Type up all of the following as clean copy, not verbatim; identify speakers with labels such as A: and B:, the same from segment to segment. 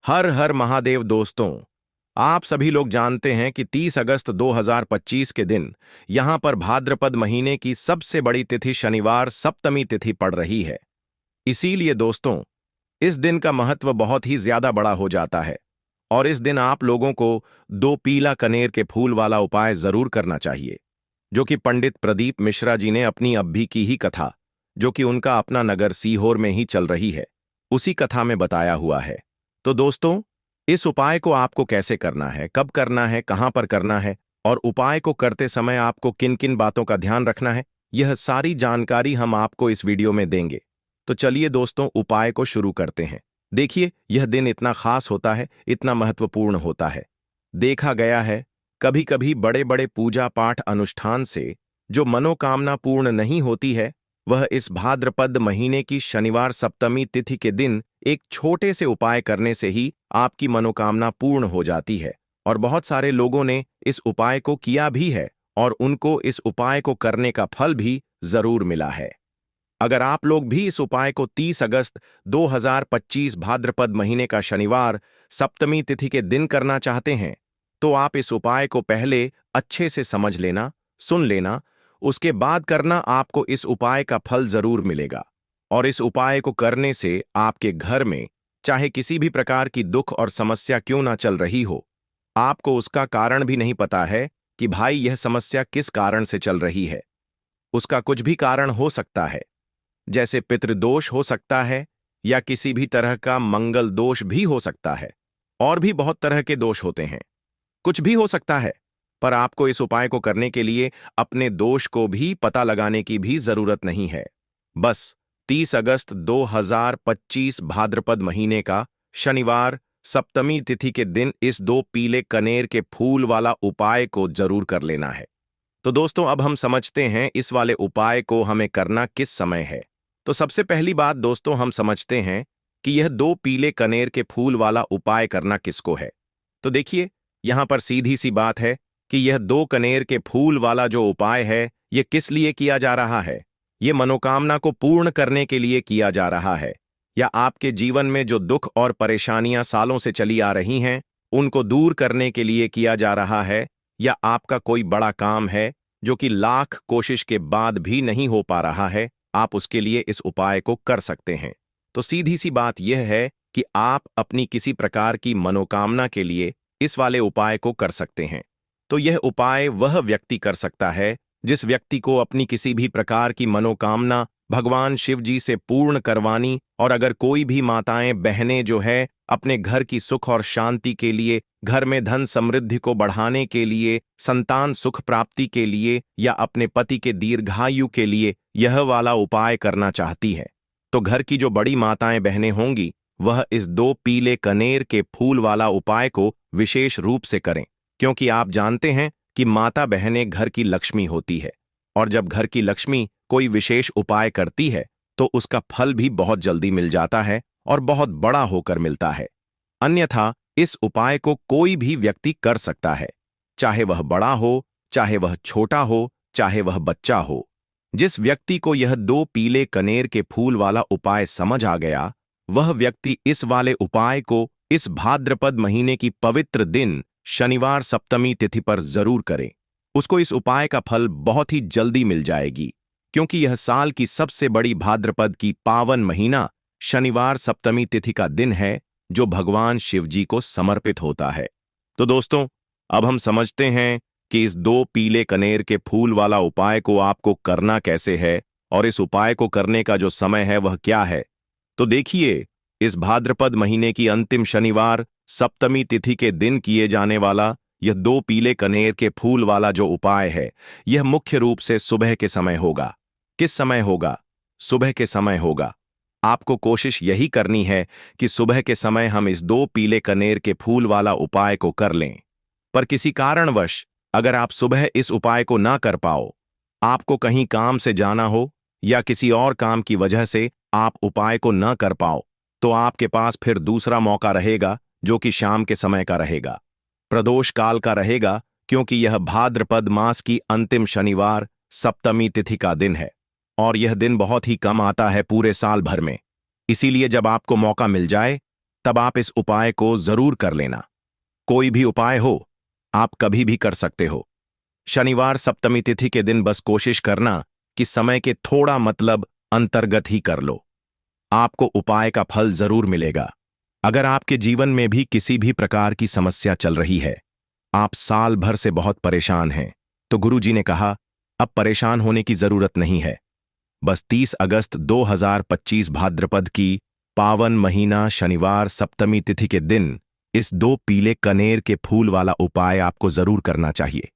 A: हर हर महादेव दोस्तों। आप सभी लोग जानते हैं कि 30 अगस्त 2025 के दिन यहां पर भाद्रपद महीने की सबसे बड़ी तिथि शनिवार सप्तमी तिथि पड़ रही है। इसीलिए दोस्तों, इस दिन का महत्व बहुत ही ज्यादा बड़ा हो जाता है और इस दिन आप लोगों को दो पीला कनेर के फूल वाला उपाय जरूर करना चाहिए, जो कि पंडित प्रदीप मिश्रा जी ने अपनी अभी की ही कथा, जो कि उनका अपना नगर सीहोर में ही चल रही है, उसी कथा में बताया हुआ है। तो दोस्तों, इस उपाय को आपको कैसे करना है, कब करना है, कहां पर करना है और उपाय को करते समय आपको किन किन बातों का ध्यान रखना है, यह सारी जानकारी हम आपको इस वीडियो में देंगे। तो चलिए दोस्तों, उपाय को शुरू करते हैं। देखिए, यह दिन इतना खास होता है, इतना महत्वपूर्ण होता है। देखा गया है, कभी कभी बड़े बड़े पूजा पाठ अनुष्ठान से जो मनोकामना पूर्ण नहीं होती है, वह इस भाद्रपद महीने की शनिवार सप्तमी तिथि के दिन एक छोटे से उपाय करने से ही आपकी मनोकामना पूर्ण हो जाती है। और बहुत सारे लोगों ने इस उपाय को किया भी है और उनको इस उपाय को करने का फल भी जरूर मिला है। अगर आप लोग भी इस उपाय को 30 अगस्त 2025 भाद्रपद महीने का शनिवार सप्तमी तिथि के दिन करना चाहते हैं, तो आप इस उपाय को पहले अच्छे से समझ लेना, सुन लेना, उसके बाद करना। आपको इस उपाय का फल जरूर मिलेगा और इस उपाय को करने से आपके घर में चाहे किसी भी प्रकार की दुख और समस्या क्यों ना चल रही हो, आपको उसका कारण भी नहीं पता है कि भाई यह समस्या किस कारण से चल रही है। उसका कुछ भी कारण हो सकता है, जैसे पितृदोष हो सकता है या किसी भी तरह का मंगल दोष भी हो सकता है, और भी बहुत तरह के दोष होते हैं। कुछ भी हो सकता है, पर आपको इस उपाय को करने के लिए अपने दोष को भी पता लगाने की भी जरूरत नहीं है। बस 30 अगस्त 2025 भाद्रपद महीने का शनिवार सप्तमी तिथि के दिन इस दो पीले कनेर के फूल वाला उपाय को जरूर कर लेना है। तो दोस्तों, अब हम समझते हैं इस वाले उपाय को हमें करना किस समय है। तो सबसे पहली बात दोस्तों, हम समझते हैं कि यह दो पीले कनेर के फूल वाला उपाय करना किसको है। तो देखिए, यहां पर सीधी सी बात है कि यह दो कनेर के फूल वाला जो उपाय है, यह किस लिए किया जा रहा है। यह मनोकामना को पूर्ण करने के लिए किया जा रहा है, या आपके जीवन में जो दुख और परेशानियां सालों से चली आ रही हैं, उनको दूर करने के लिए किया जा रहा है, या आपका कोई बड़ा काम है जो कि लाख कोशिश के बाद भी नहीं हो पा रहा है, आप उसके लिए इस उपाय को कर सकते हैं। तो सीधी सी बात यह है कि आप अपनी किसी प्रकार की मनोकामना के लिए इस वाले उपाय को कर सकते हैं। तो यह उपाय वह व्यक्ति कर सकता है जिस व्यक्ति को अपनी किसी भी प्रकार की मनोकामना भगवान शिव जी से पूर्ण करवानी, और अगर कोई भी माताएं बहनें जो है अपने घर की सुख और शांति के लिए, घर में धन समृद्धि को बढ़ाने के लिए, संतान सुख प्राप्ति के लिए, या अपने पति के दीर्घायु के लिए यह वाला उपाय करना चाहती है, तो घर की जो बड़ी माताएं बहनें होंगी, वह इस दो पीले कनेर के फूल वाला उपाय को विशेष रूप से करें। क्योंकि आप जानते हैं कि माता बहनें घर की लक्ष्मी होती है, और जब घर की लक्ष्मी कोई विशेष उपाय करती है तो उसका फल भी बहुत जल्दी मिल जाता है और बहुत बड़ा होकर मिलता है। अन्यथा इस उपाय को कोई भी व्यक्ति कर सकता है, चाहे वह बड़ा हो, चाहे वह छोटा हो, चाहे वह बच्चा हो। जिस व्यक्ति को यह दो पीले कनेर के फूल वाला उपाय समझ आ गया, वह व्यक्ति इस वाले उपाय को इस भाद्रपद महीने की पवित्र दिन शनिवार सप्तमी तिथि पर जरूर करे। उसको इस उपाय का फल बहुत ही जल्दी मिल जाएगी, क्योंकि यह साल की सबसे बड़ी भाद्रपद की पावन महीना शनिवार सप्तमी तिथि का दिन है, जो भगवान शिव जी को समर्पित होता है। तो दोस्तों, अब हम समझते हैं कि इस दो पीले कनेर के फूल वाला उपाय को आपको करना कैसे है, और इस उपाय को करने का जो समय है वह क्या है। तो देखिए, इस भाद्रपद महीने की अंतिम शनिवार सप्तमी तिथि के दिन किए जाने वाला यह दो पीले कनेर के फूल वाला जो उपाय है, यह मुख्य रूप से सुबह के समय होगा। किस समय होगा? सुबह के समय होगा। आपको कोशिश यही करनी है कि सुबह के समय हम इस दो पीले कनेर के फूल वाला उपाय को कर लें। पर किसी कारणवश अगर आप सुबह इस उपाय को ना कर पाओ, आपको कहीं काम से जाना हो या किसी और काम की वजह से आप उपाय को न कर पाओ, तो आपके पास फिर दूसरा मौका रहेगा, जो कि शाम के समय का रहेगा, प्रदोष काल का रहेगा, क्योंकि यह भाद्रपद मास की अंतिम शनिवार सप्तमी तिथि का दिन है और यह दिन बहुत ही कम आता है पूरे साल भर में। इसीलिए जब आपको मौका मिल जाए तब आप इस उपाय को जरूर कर लेना। कोई भी उपाय हो, आप कभी भी कर सकते हो। शनिवार सप्तमी तिथि के दिन बस कोशिश करना कि समय के थोड़ा मतलब अंतर्गत ही कर लो। आपको उपाय का फल जरूर मिलेगा। अगर आपके जीवन में भी किसी भी प्रकार की समस्या चल रही है, आप साल भर से बहुत परेशान हैं, तो गुरुजी ने कहा अब परेशान होने की जरूरत नहीं है। बस 30 अगस्त 2025 भाद्रपद की पावन महीना शनिवार सप्तमी तिथि के दिन इस 2 पीले कनेर के फूल वाला उपाय आपको जरूर करना चाहिए।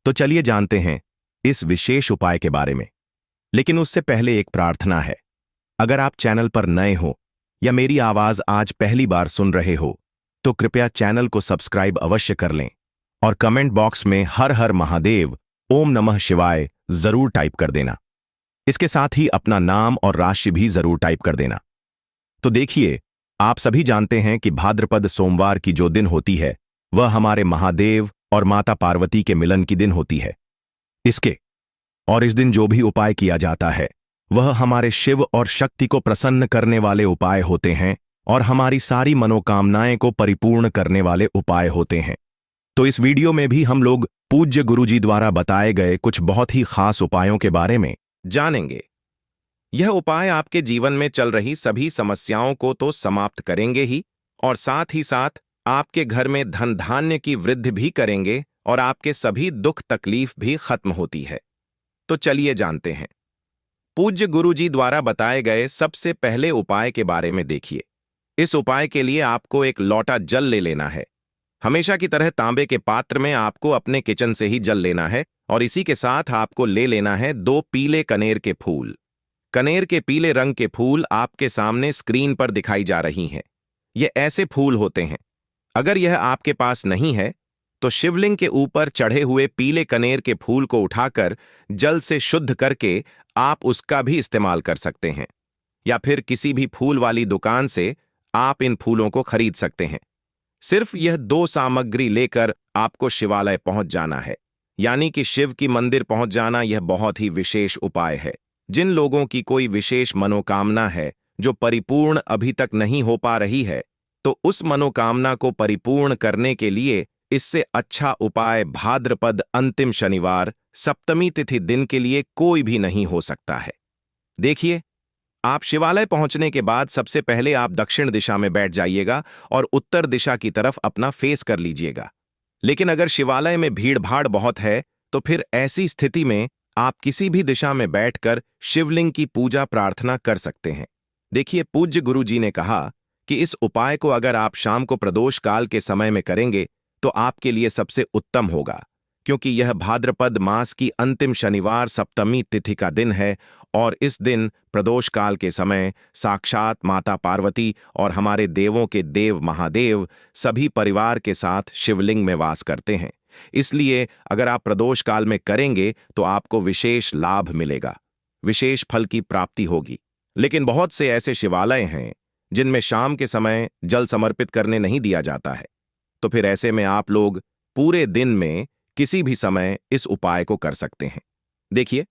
A: तो चलिए जानते हैं इस विशेष उपाय के बारे में। लेकिन उससे पहले एक प्रार्थना है। अगर आप चैनल पर नए हो या मेरी आवाज आज पहली बार सुन रहे हो, तो कृपया चैनल को सब्सक्राइब अवश्य कर लें और कमेंट बॉक्स में हर हर महादेव, ओम नमः शिवाय जरूर टाइप कर देना। इसके साथ ही अपना नाम और राशि भी जरूर टाइप कर देना। तो देखिए, आप सभी जानते हैं कि भाद्रपद सोमवार की जो दिन होती है वह हमारे महादेव और माता पार्वती के मिलन की दिन होती है। इस दिन जो भी उपाय किया जाता है वह हमारे शिव और शक्ति को प्रसन्न करने वाले उपाय होते हैं और हमारी सारी मनोकामनाएं को परिपूर्ण करने वाले उपाय होते हैं। तो इस वीडियो में भी हम लोग पूज्य गुरुजी द्वारा बताए गए कुछ बहुत ही खास उपायों के बारे में जानेंगे। यह उपाय आपके जीवन में चल रही सभी समस्याओं को तो समाप्त करेंगे ही, और साथ ही साथ आपके घर में धन धान्य की वृद्धि भी करेंगे और आपके सभी दुख तकलीफ भी खत्म होती है। तो चलिए जानते हैं पूज्य गुरुजी द्वारा बताए गए सबसे पहले उपाय के बारे में। देखिए, इस उपाय के लिए आपको एक लोटा जल ले लेना है। हमेशा की तरह तांबे के पात्र में आपको अपने किचन से ही जल लेना है और इसी के साथ आपको ले लेना है 2 पीले कनेर के फूल। कनेर के पीले रंग के फूल आपके सामने स्क्रीन पर दिखाई जा रही हैं। ये ऐसे फूल होते हैं, अगर यह आपके पास नहीं है तो शिवलिंग के ऊपर चढ़े हुए पीले कनेर के फूल को उठाकर जल से शुद्ध करके आप उसका भी इस्तेमाल कर सकते हैं, या फिर किसी भी फूल वाली दुकान से आप इन फूलों को खरीद सकते हैं। सिर्फ यह 2 सामग्री लेकर आपको शिवालय पहुंच जाना है, यानी कि शिव की मंदिर पहुंच जाना। यह बहुत ही विशेष उपाय है। जिन लोगों की कोई विशेष मनोकामना है जो परिपूर्ण अभी तक नहीं हो पा रही है, तो उस मनोकामना को परिपूर्ण करने के लिए इससे अच्छा उपाय भाद्रपद अंतिम शनिवार सप्तमी तिथि दिन के लिए कोई भी नहीं हो सकता है। देखिए, आप शिवालय पहुंचने के बाद सबसे पहले आप दक्षिण दिशा में बैठ जाइएगा और उत्तर दिशा की तरफ अपना फेस कर लीजिएगा। लेकिन अगर शिवालय में भीड़ भाड़ बहुत है तो फिर ऐसी स्थिति में आप किसी भी दिशा में बैठकर शिवलिंग की पूजा प्रार्थना कर सकते हैं। देखिए, पूज्य गुरुजी ने कहा कि इस उपाय को अगर आप शाम को प्रदोष काल के समय में करेंगे तो आपके लिए सबसे उत्तम होगा, क्योंकि यह भाद्रपद मास की अंतिम शनिवार सप्तमी तिथि का दिन है और इस दिन प्रदोष काल के समय साक्षात माता पार्वती और हमारे देवों के देव महादेव सभी परिवार के साथ शिवलिंग में वास करते हैं। इसलिए अगर आप प्रदोष काल में करेंगे तो आपको विशेष लाभ मिलेगा, विशेष फल की प्राप्ति होगी। लेकिन बहुत से ऐसे शिवालय हैं जिनमें शाम के समय जल समर्पित करने नहीं दिया जाता है, तो फिर ऐसे में आप लोग पूरे दिन में किसी भी समय इस उपाय को कर सकते हैं। देखिए,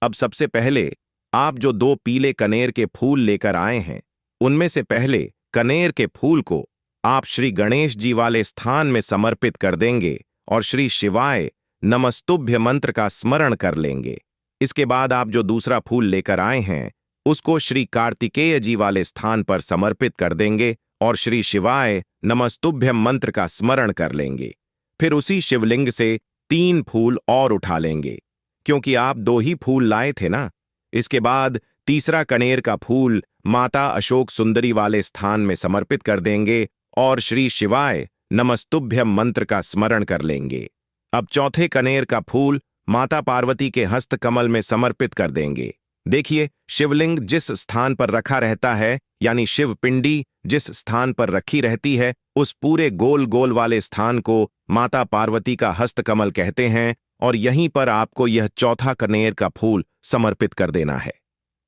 A: अब सबसे पहले आप जो 2 पीले कनेर के फूल लेकर आए हैं, उनमें से पहले कनेर के फूल को आप श्री गणेश जी वाले स्थान में समर्पित कर देंगे और श्री शिवाय नमस्तुभ्य मंत्र का स्मरण कर लेंगे। इसके बाद आप जो दूसरा फूल लेकर आए हैं उसको श्री कार्तिकेय जी वाले स्थान पर समर्पित कर देंगे और श्री शिवाय नमस्तुभ्यम मंत्र का स्मरण कर लेंगे। फिर उसी शिवलिंग से 3 फूल और उठा लेंगे, क्योंकि आप 2 ही फूल लाए थे ना। इसके बाद तीसरा कनेर का फूल माता अशोक सुंदरी वाले स्थान में समर्पित कर देंगे और श्री शिवाय नमस्तुभ्यम मंत्र का स्मरण कर लेंगे। अब चौथे कनेर का फूल माता पार्वती के हस्त कमल में समर्पित कर देंगे। देखिए, शिवलिंग जिस स्थान पर रखा रहता है, यानी शिव पिंडी जिस स्थान पर रखी रहती है, उस पूरे गोल गोल वाले स्थान को माता पार्वती का हस्तकमल कहते हैं और यहीं पर आपको यह चौथा कनेर का फूल समर्पित कर देना है।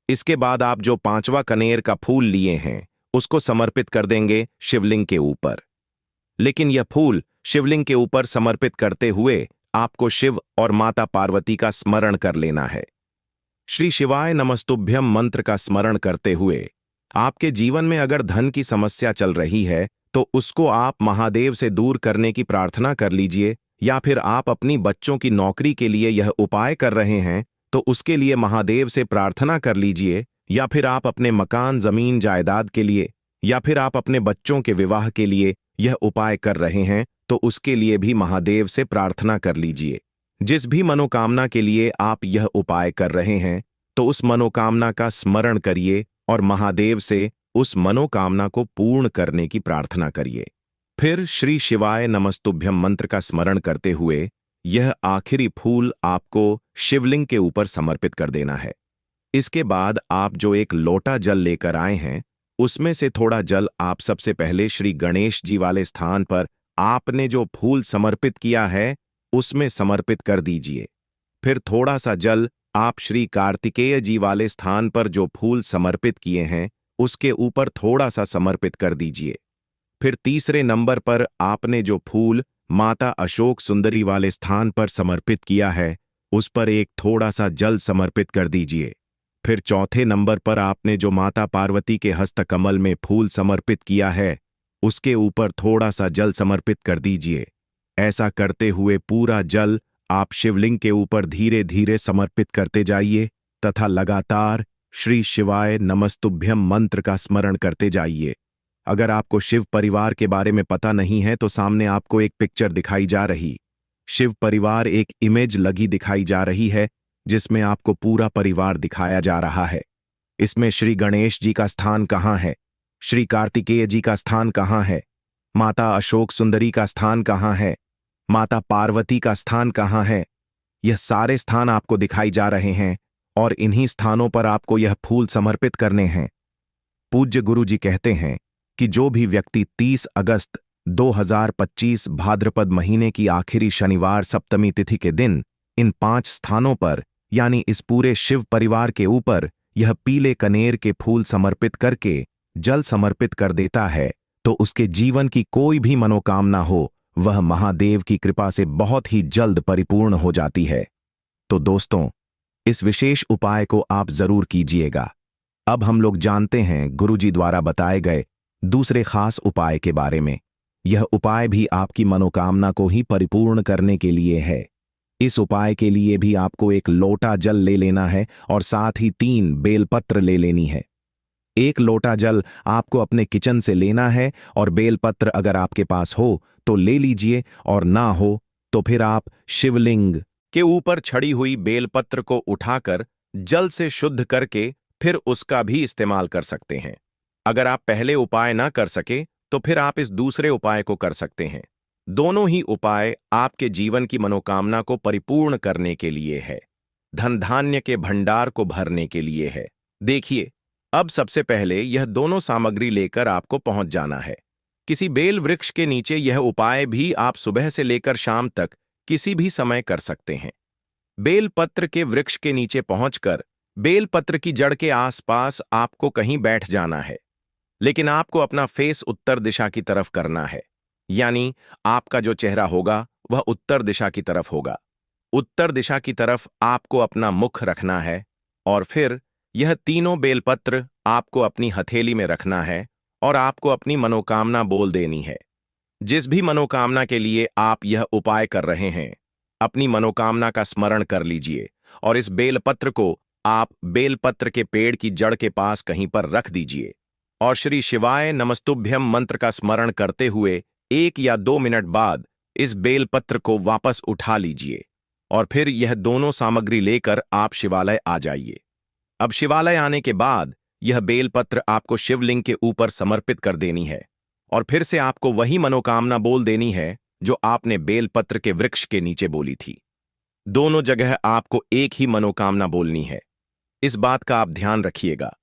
A: इसके बाद आप जो 5वां कनेर का फूल लिए हैं उसको समर्पित कर देंगे शिवलिंग के ऊपर। लेकिन यह फूल शिवलिंग के ऊपर समर्पित करते हुए आपको शिव और माता पार्वती का स्मरण कर लेना है। श्री शिवाय नमस्तुभ्यम मंत्र का स्मरण करते हुए आपके जीवन में अगर धन की समस्या चल रही है तो उसको आप महादेव से दूर करने की प्रार्थना कर लीजिए, या फिर आप अपनी बच्चों की नौकरी के लिए यह उपाय कर रहे हैं तो उसके लिए महादेव से प्रार्थना कर लीजिए, या फिर आप अपने मकान, जमीन, जायदाद के लिए, या फिर आप अपने बच्चों के विवाह के लिए यह उपाय कर रहे हैं तो उसके लिए भी महादेव से प्रार्थना कर लीजिए। जिस भी मनोकामना के लिए आप यह उपाय कर रहे हैं तो उस मनोकामना का स्मरण करिए और महादेव से उस मनोकामना को पूर्ण करने की प्रार्थना करिए। फिर श्री शिवाय नमस्तुभ्यम मंत्र का स्मरण करते हुए यह आखिरी फूल आपको शिवलिंग के ऊपर समर्पित कर देना है। इसके बाद आप जो एक लोटा जल लेकर आए हैं उसमें से थोड़ा जल आप सबसे पहले श्री गणेश जी वाले स्थान पर आपने जो फूल समर्पित किया है उसमें समर्पित कर दीजिए। फिर थोड़ा सा जल आप श्री कार्तिकेय जी वाले स्थान पर जो फूल समर्पित किए हैं उसके ऊपर थोड़ा सा समर्पित कर दीजिए। फिर तीसरे नंबर पर आपने जो फूल माता अशोक सुंदरी वाले स्थान पर समर्पित किया है उस पर एक थोड़ा सा जल समर्पित कर दीजिए। फिर चौथे नंबर पर आपने जो माता पार्वती के हस्तकमल में फूल समर्पित किया है उसके ऊपर थोड़ा सा जल समर्पित कर दीजिए। ऐसा करते हुए पूरा जल आप शिवलिंग के ऊपर धीरे धीरे समर्पित करते जाइए तथा लगातार श्री शिवाय नमस्तुभ्यम मंत्र का स्मरण करते जाइए। अगर आपको शिव परिवार के बारे में पता नहीं है तो सामने आपको एक पिक्चर दिखाई जा रही, शिव परिवार एक इमेज लगी दिखाई जा रही है जिसमें आपको पूरा परिवार दिखाया जा रहा है। इसमें श्री गणेश जी का स्थान कहाँ है, श्री कार्तिकेय जी का स्थान कहाँ है, माता अशोक सुंदरी का स्थान कहाँ है, माता पार्वती का स्थान कहाँ है, यह सारे स्थान आपको दिखाई जा रहे हैं और इन्हीं स्थानों पर आपको यह फूल समर्पित करने हैं। पूज्य गुरु जी कहते हैं कि जो भी व्यक्ति 30 अगस्त 2025 भाद्रपद महीने की आखिरी शनिवार सप्तमी तिथि के दिन इन 5 स्थानों पर यानी इस पूरे शिव परिवार के ऊपर यह पीले कनेर के फूल समर्पित करके जल समर्पित कर देता है तो उसके जीवन की कोई भी मनोकामना हो वह महादेव की कृपा से बहुत ही जल्द परिपूर्ण हो जाती है। तो दोस्तों, इस विशेष उपाय को आप जरूर कीजिएगा। अब हम लोग जानते हैं गुरुजी द्वारा बताए गए दूसरे खास उपाय के बारे में। यह उपाय भी आपकी मनोकामना को ही परिपूर्ण करने के लिए है। इस उपाय के लिए भी आपको एक लोटा जल ले लेना है और साथ ही 3 बेलपत्र ले लेनी है। एक लोटा जल आपको अपने किचन से लेना है और बेलपत्र अगर आपके पास हो तो ले लीजिए और ना हो तो फिर आप शिवलिंग के ऊपर छड़ी हुई बेलपत्र को उठाकर जल से शुद्ध करके फिर उसका भी इस्तेमाल कर सकते हैं। अगर आप पहले उपाय ना कर सके तो फिर आप इस दूसरे उपाय को कर सकते हैं। दोनों ही उपाय आपके जीवन की मनोकामना को परिपूर्ण करने के लिए है, धन धान्य के भंडार को भरने के लिए है। देखिए, अब सबसे पहले यह दोनों सामग्री लेकर आपको पहुंच जाना है। किसी बेल वृक्ष के नीचे यह उपाय भी आप सुबह से लेकर शाम तक किसी भी समय कर सकते हैं। बेल पत्र के वृक्ष के नीचे पहुंचकर बेल पत्र की जड़ के आसपास आपको कहीं बैठ जाना है, लेकिन आपको अपना फेस उत्तर दिशा की तरफ करना है, यानी आपका जो चेहरा होगा वह उत्तर दिशा की तरफ होगा। उत्तर दिशा की तरफ आपको अपना मुख रखना है और फिर यह तीनों बेलपत्र आपको अपनी हथेली में रखना है और आपको अपनी मनोकामना बोल देनी है। जिस भी मनोकामना के लिए आप यह उपाय कर रहे हैं, अपनी मनोकामना का स्मरण कर लीजिए और इस बेलपत्र को आप बेलपत्र के पेड़ की जड़ के पास कहीं पर रख दीजिए और श्री शिवाय नमस्तुभ्यम मंत्र का स्मरण करते हुए 1 या 2 मिनट बाद इस बेलपत्र को वापस उठा लीजिए और फिर यह दोनों सामग्री लेकर आप शिवालय आ जाइए। अब शिवालय आने के बाद यह बेलपत्र आपको शिवलिंग के ऊपर समर्पित कर देनी है और फिर से आपको वही मनोकामना बोल देनी है जो आपने बेलपत्र के वृक्ष के नीचे बोली थी। दोनों जगह आपको एक ही मनोकामना बोलनी है, इस बात का आप ध्यान रखिएगा।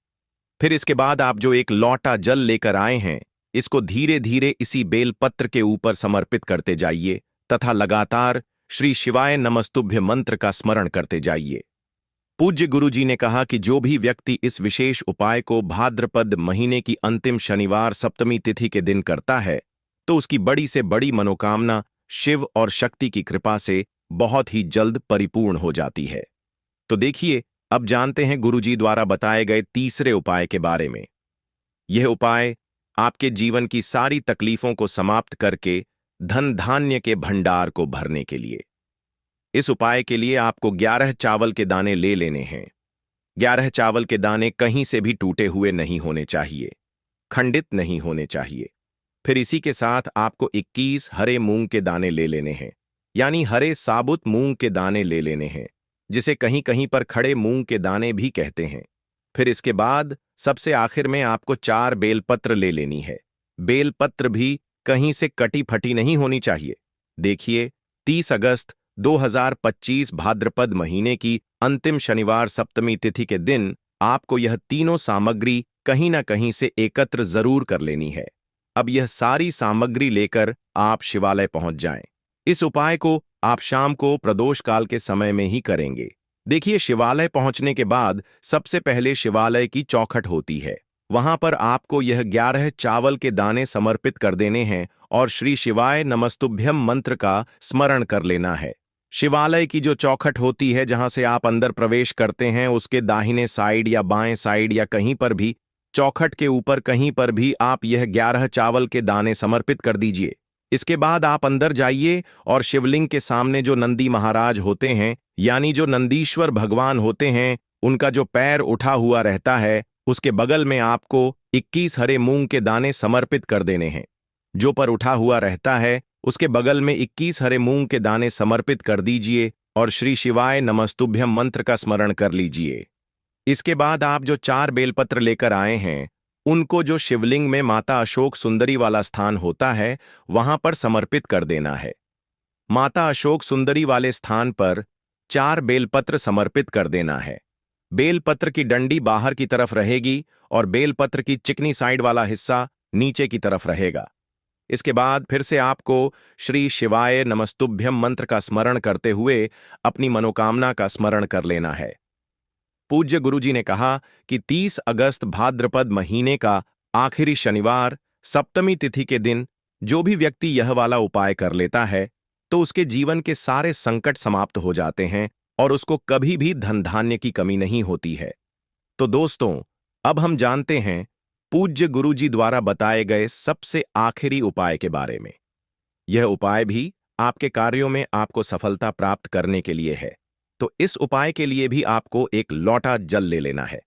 A: फिर इसके बाद आप जो एक लोटा जल लेकर आए हैं इसको धीरे धीरे इसी बेलपत्र के ऊपर समर्पित करते जाइए तथा लगातार श्री शिवाय नमस्तुभ्य मंत्र का स्मरण करते जाइए। पूज्य गुरुजी ने कहा कि जो भी व्यक्ति इस विशेष उपाय को भाद्रपद महीने की अंतिम शनिवार सप्तमी तिथि के दिन करता है तो उसकी बड़ी से बड़ी मनोकामना शिव और शक्ति की कृपा से बहुत ही जल्द परिपूर्ण हो जाती है। तो देखिए, अब जानते हैं गुरुजी द्वारा बताए गए तीसरे उपाय के बारे में। यह उपाय आपके जीवन की सारी तकलीफों को समाप्त करके धन धान्य के भंडार को भरने के लिए। इस उपाय के लिए आपको 11 चावल के दाने ले लेने हैं। 11 चावल के दाने कहीं से भी टूटे हुए नहीं होने चाहिए, खंडित नहीं होने चाहिए। फिर इसी के साथ आपको 21 हरे मूंग के दाने ले लेने हैं, यानी हरे साबुत मूंग के दाने ले लेने हैं, जिसे कहीं कहीं पर खड़े मूंग के दाने भी कहते हैं। फिर इसके बाद सबसे आखिर में आपको 4 बेलपत्र ले लेनी है। बेलपत्र भी कहीं से कटी फटी नहीं होनी चाहिए। देखिए, 30 अगस्त 2025 भाद्रपद महीने की अंतिम शनिवार सप्तमी तिथि के दिन आपको यह तीनों सामग्री कहीं ना कहीं से एकत्र जरूर कर लेनी है। अब यह सारी सामग्री लेकर आप शिवालय पहुंच जाएं। इस उपाय को आप शाम को प्रदोष काल के समय में ही करेंगे। देखिए, शिवालय पहुंचने के बाद सबसे पहले शिवालय की चौखट होती है। वहां पर आपको यह 11 चावल के दाने समर्पित कर देने हैं और श्री शिवाय नमस्तुभ्यम मंत्र का स्मरण कर लेना है। शिवालय की जो चौखट होती है, जहां से आप अंदर प्रवेश करते हैं, उसके दाहिने साइड या बाएं साइड या कहीं पर भी चौखट के ऊपर कहीं पर भी आप यह 11 चावल के दाने समर्पित कर दीजिए। इसके बाद आप अंदर जाइए और शिवलिंग के सामने जो नंदी महाराज होते हैं, यानी जो नंदीश्वर भगवान होते हैं, उनका जो पैर उठा हुआ रहता है, उसके बगल में आपको 21 हरे मूंग के दाने समर्पित कर देने हैं। जो पर उठा हुआ रहता है, उसके बगल में 21 हरे मूंग के दाने समर्पित कर दीजिए और श्री शिवाय नमस्तुभ्यम मंत्र का स्मरण कर लीजिए। इसके बाद आप जो 4 बेलपत्र लेकर आए हैं, उनको जो शिवलिंग में माता अशोक सुंदरी वाला स्थान होता है, वहां पर समर्पित कर देना है। माता अशोक सुंदरी वाले स्थान पर 4 बेलपत्र समर्पित कर देना है। बेलपत्र की डंडी बाहर की तरफ रहेगी और बेलपत्र की चिकनी साइड वाला हिस्सा नीचे की तरफ रहेगा। इसके बाद फिर से आपको श्री शिवाय नमस्तुभ्यम मंत्र का स्मरण करते हुए अपनी मनोकामना का स्मरण कर लेना है। पूज्य गुरुजी ने कहा कि 30 अगस्त भाद्रपद महीने का आखिरी शनिवार सप्तमी तिथि के दिन जो भी व्यक्ति यह वाला उपाय कर लेता है, तो उसके जीवन के सारे संकट समाप्त हो जाते हैं और उसको कभी भी धन धान्य की कमी नहीं होती है। तो दोस्तों, अब हम जानते हैं पूज्य गुरुजी द्वारा बताए गए सबसे आखिरी उपाय के बारे में। यह उपाय भी आपके कार्यों में आपको सफलता प्राप्त करने के लिए है। तो इस उपाय के लिए भी आपको एक लोटा जल ले लेना है।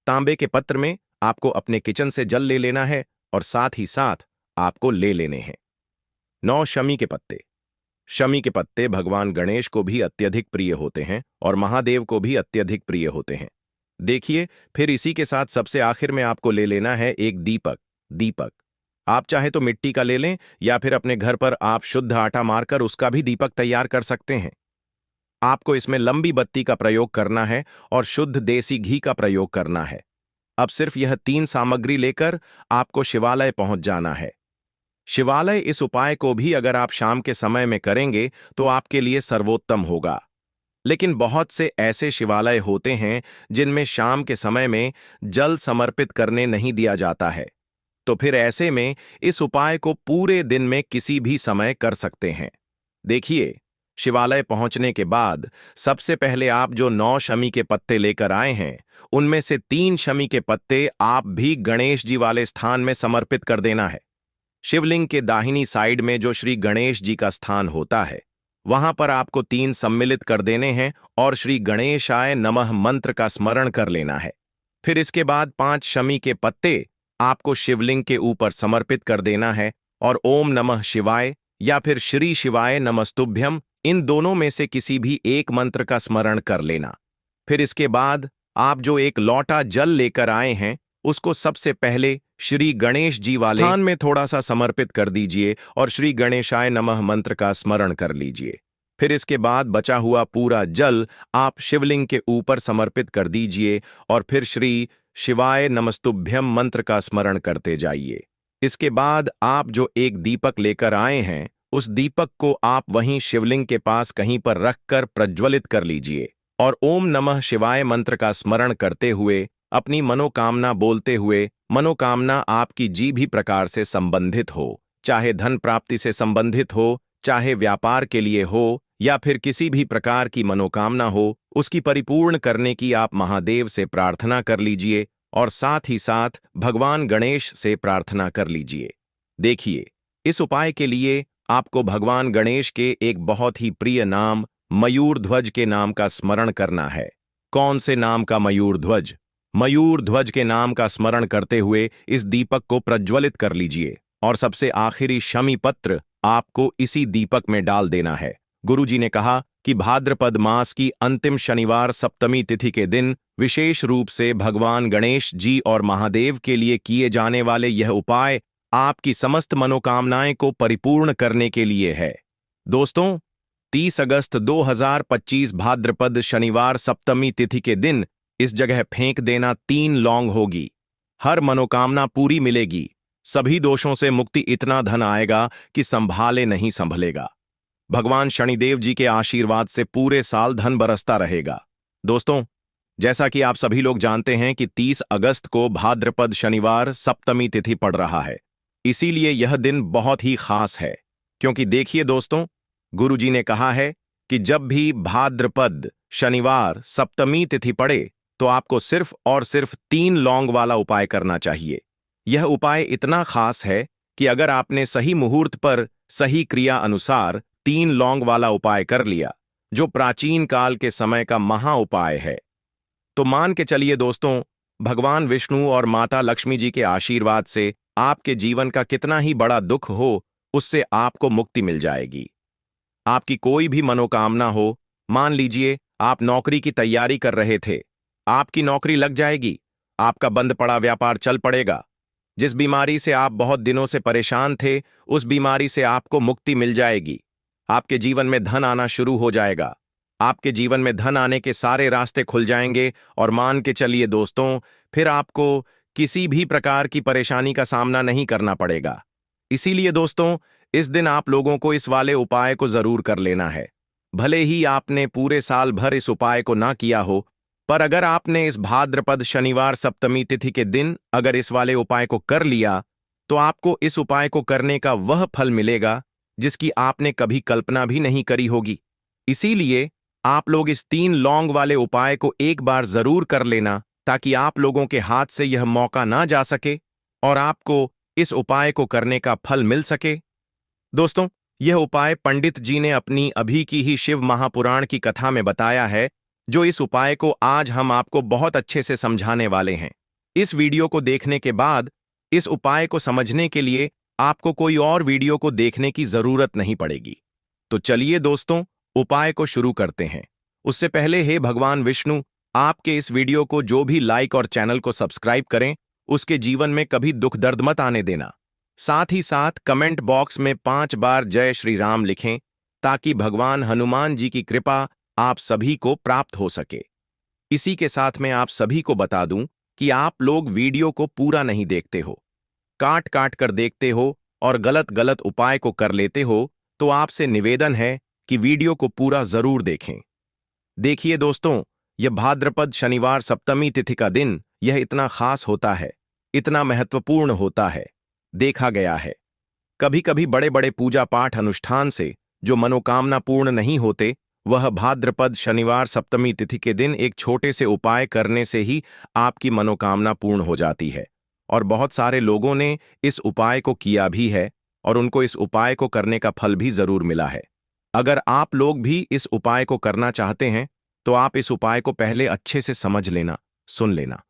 A: तांबे के पत्र में आपको अपने किचन से जल ले लेना है और साथ ही साथ आपको ले लेने हैं 9 शमी के पत्ते। शमी के पत्ते भगवान गणेश को भी अत्यधिक प्रिय होते हैं और महादेव को भी अत्यधिक प्रिय होते हैं। देखिए, फिर इसी के साथ सबसे आखिर में आपको ले लेना है एक दीपक। आप चाहे तो मिट्टी का ले लें या फिर अपने घर पर आप शुद्ध आटा मारकर उसका भी दीपक तैयार कर सकते हैं। आपको इसमें लंबी बत्ती का प्रयोग करना है और शुद्ध देसी घी का प्रयोग करना है। अब सिर्फ यह 3 सामग्री लेकर आपको शिवालय पहुंच जाना है। शिवालय इस उपाय को भी अगर आप शाम के समय में करेंगे तो आपके लिए सर्वोत्तम होगा। लेकिन बहुत से ऐसे शिवालय होते हैं जिनमें शाम के समय में जल समर्पित करने नहीं दिया जाता है। तो फिर ऐसे में इस उपाय को पूरे दिन में किसी भी समय कर सकते हैं। देखिए, शिवालय पहुंचने के बाद सबसे पहले आप जो 9 शमी के पत्ते लेकर आए हैं, उनमें से 3 शमी के पत्ते आप भी गणेश जी वाले स्थान में समर्पित कर देना है। शिवलिंग के दाहिनी साइड में जो श्री गणेश जी का स्थान होता है, वहां पर आपको 3 सम्मिलित कर देने हैं और श्री गणेशाय नमः मंत्र का स्मरण कर लेना है। फिर इसके बाद 5 शमी के पत्ते आपको शिवलिंग के ऊपर समर्पित कर देना है और ओम नमः शिवाय या फिर श्री शिवाय नमस्तुभ्यम, इन दोनों में से किसी भी एक मंत्र का स्मरण कर लेना। फिर इसके बाद आप जो एक लोटा जल लेकर आए हैं, उसको सबसे पहले श्री गणेश जी वाले स्थान में थोड़ा सा समर्पित कर दीजिए और श्री गणेशाय नमः मंत्र का स्मरण कर लीजिए। फिर इसके बाद बचा हुआ पूरा जल आप शिवलिंग के ऊपर समर्पित कर दीजिए और फिर श्री शिवाय नमस्तुभ्यम मंत्र का स्मरण करते जाइए। इसके बाद आप जो एक दीपक लेकर आए हैं, उस दीपक को आप वहीं शिवलिंग के पास कहीं पर रखकर प्रज्वलित कर लीजिए और ओम नमः शिवाय मंत्र का स्मरण करते हुए अपनी मनोकामना बोलते हुए, मनोकामना आपकी जी भी प्रकार से संबंधित हो, चाहे धन प्राप्ति से संबंधित हो, चाहे व्यापार के लिए हो या फिर किसी भी प्रकार की मनोकामना हो, उसकी परिपूर्ण करने की आप महादेव से प्रार्थना कर लीजिए और साथ ही साथ भगवान गणेश से प्रार्थना कर लीजिए। देखिए, इस उपाय के लिए आपको भगवान गणेश के एक बहुत ही प्रिय नाम मयूर ध्वज के नाम का स्मरण करना है। कौन से नाम का मयूर ध्वज? मयूर ध्वज के नाम का स्मरण करते हुए इस दीपक को प्रज्वलित कर लीजिए और सबसे आखिरी शमी पत्र आपको इसी दीपक में डाल देना है। गुरुजी ने कहा कि भाद्रपद मास की अंतिम शनिवार सप्तमी तिथि के दिन विशेष रूप से भगवान गणेश जी और महादेव के लिए किए जाने वाले यह उपाय आपकी समस्त मनोकामनाएं को परिपूर्ण करने के लिए है। दोस्तों, 30 अगस्त 2025 भाद्रपद शनिवार सप्तमी तिथि के दिन इस जगह फेंक देना 3 लौंग होगी। हर मनोकामना पूरी मिलेगी, सभी दोषों से मुक्ति, इतना धन आएगा कि संभाले नहीं संभलेगा। भगवान शनिदेव जी के आशीर्वाद से पूरे साल धन बरसता रहेगा। दोस्तों, जैसा कि आप सभी लोग जानते हैं कि 30 अगस्त को भाद्रपद शनिवार सप्तमी तिथि पड़ रहा है, इसीलिए यह दिन बहुत ही खास है। क्योंकि देखिए दोस्तों, गुरुजी ने कहा है कि जब भी भाद्रपद शनिवार सप्तमी तिथि पड़े तो आपको सिर्फ और सिर्फ 3 लौंग वाला उपाय करना चाहिए। यह उपाय इतना खास है कि अगर आपने सही मुहूर्त पर सही क्रिया अनुसार 3 लौंग वाला उपाय कर लिया, जो प्राचीन काल के समय का महा उपाय है, तो मान के चलिए दोस्तों, भगवान विष्णु और माता लक्ष्मी जी के आशीर्वाद से आपके जीवन का कितना ही बड़ा दुख हो, उससे आपको मुक्ति मिल जाएगी। आपकी कोई भी मनोकामना हो, मान लीजिए आप नौकरी की तैयारी कर रहे थे, आपकी नौकरी लग जाएगी, आपका बंद पड़ा व्यापार चल पड़ेगा। जिस बीमारी से आप बहुत दिनों से परेशान थे, उस बीमारी से आपको मुक्ति मिल जाएगी। आपके जीवन में धन आना शुरू हो जाएगा। आपके जीवन में धन आने के सारे रास्ते खुल जाएंगे और मान के चलिए दोस्तों, फिर आपको किसी भी प्रकार की परेशानी का सामना नहीं करना पड़ेगा। इसीलिए दोस्तों, इस दिन आप लोगों को इस वाले उपाय को जरूर कर लेना है। भले ही आपने पूरे साल भर इस उपाय को ना किया हो, पर अगर आपने इस भाद्रपद शनिवार सप्तमी तिथि के दिन अगर इस वाले उपाय को कर लिया, तो आपको इस उपाय को करने का वह फल मिलेगा जिसकी आपने कभी कल्पना भी नहीं करी होगी। इसीलिए आप लोग इस 3 लौंग वाले उपाय को एक बार जरूर कर लेना, ताकि आप लोगों के हाथ से यह मौका ना जा सके और आपको इस उपाय को करने का फल मिल सके। दोस्तों, यह उपाय पंडित जी ने अपनी अभी की ही शिव महापुराण की कथा में बताया है, जो इस उपाय को आज हम आपको बहुत अच्छे से समझाने वाले हैं। इस वीडियो को देखने के बाद इस उपाय को समझने के लिए आपको कोई और वीडियो को देखने की जरूरत नहीं पड़ेगी। तो चलिए दोस्तों, उपाय को शुरू करते हैं। उससे पहले हे भगवान विष्णु, आपके इस वीडियो को जो भी लाइक और चैनल को सब्सक्राइब करें, उसके जीवन में कभी दुख दर्द मत आने देना। साथ ही साथ कमेंट बॉक्स में 5 बार जय श्री राम लिखें, ताकि भगवान हनुमान जी की कृपा आप सभी को प्राप्त हो सके। इसी के साथ मैं आप सभी को बता दूं कि आप लोग वीडियो को पूरा नहीं देखते हो, काट काट कर देखते हो और गलत गलत उपाय को कर लेते हो, तो आपसे निवेदन है कि वीडियो को पूरा जरूर देखें। देखिए दोस्तों, यह भाद्रपद शनिवार सप्तमी तिथि का दिन यह इतना खास होता है, इतना महत्वपूर्ण होता है। देखा गया है कभी कभी बड़े बड़े पूजा पाठ अनुष्ठान से जो मनोकामना पूर्ण नहीं होते, वह भाद्रपद शनिवार सप्तमी तिथि के दिन एक छोटे से उपाय करने से ही आपकी मनोकामना पूर्ण हो जाती है। और बहुत सारे लोगों ने इस उपाय को किया भी है और उनको इस उपाय को करने का फल भी जरूर मिला है। अगर आप लोग भी इस उपाय को करना चाहते हैं, तो आप इस उपाय को पहले अच्छे से समझ लेना, सुन लेना,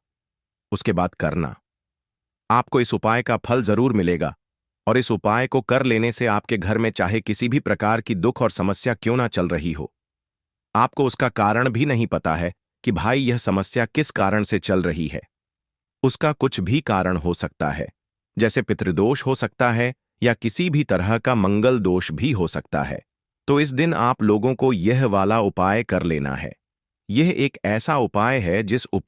A: उसके बाद करना। आपको इस उपाय का फल जरूर मिलेगा और इस उपाय को कर लेने से आपके घर में चाहे किसी भी प्रकार की दुख और समस्या क्यों ना चल रही हो, आपको उसका कारण भी नहीं पता है कि भाई यह समस्या किस कारण से चल रही है। उसका कुछ भी कारण हो सकता है, जैसे पितृदोष हो सकता है या किसी भी तरह का मंगल दोष भी हो सकता है। तो इस दिन आप लोगों को यह वाला उपाय कर लेना है। यह एक ऐसा उपाय है जिस उपाय